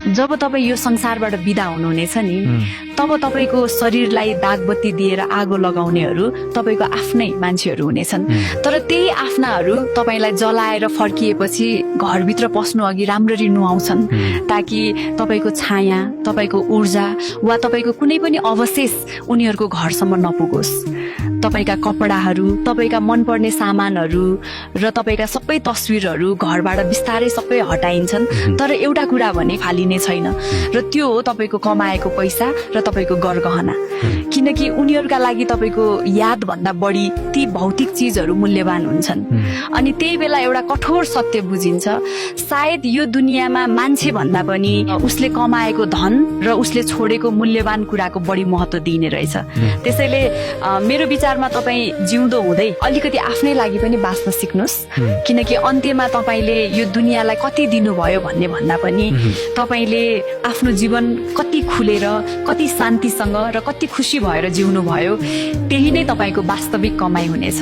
जब तपाईँ यो संसारबाट बिदा हुनुहुनेछ नि तब तपाईँको शरीरलाई दागबत्ती दिएर आगो लगाउनेहरू तपाईँको आफ्नै मान्छेहरू हुनेछन्। तर त्यही आफ्नाहरू तपाईँलाई जलाएर फर्किएपछि घरभित्र पस्नु अघि राम्ररी नुहाउँछन् ताकि तपाईँको छाया, तपाईँको ऊर्जा वा तपाईँको कुनै पनि अवशेष उनीहरूको घरसम्म नपुगोस्। तपाईँका कपडाहरू, तपाईँका मनपर्ने सामानहरू र तपाईँका सबै तस्विरहरू घरबाट बिस्तारै सबै हटाइन्छन्, तर एउटा कुरा भने फालिने छैन र त्यो हो तपाईँको कमाएको पैसा र तपाईँको गरगहना। किनकि उनीहरूका लागि तपाईँको यादभन्दा बढी ती भौतिक चिजहरू मूल्यवान हुन्छन्। अनि त्यही बेला एउटा कठोर सत्य बुझिन्छ, सायद यो दुनियाँमा मान्छे भन्दा पनि उसले कमाएको धन र उसले छोडेको मूल्यवान कुराको बढी महत्त्व दिइने रहेछ। त्यसैले मेरो विचारमा तपाईँ जिउँदो हुँदै अलिकति आफ्नै लागि पनि बाँच्न सिक्नुहोस्, किनकि अन्त्यमा तपाईँले यो दुनियाँलाई कति दिनुभयो भन्ने भन्दा पनि तपाईँले आफ्नो जीवन कति खुलेर, कति शान्तिसँग र कति खुसी भएर जिउनु भयो, त्यही नै तपाईँको वास्तविक कमाइ हुनेछ।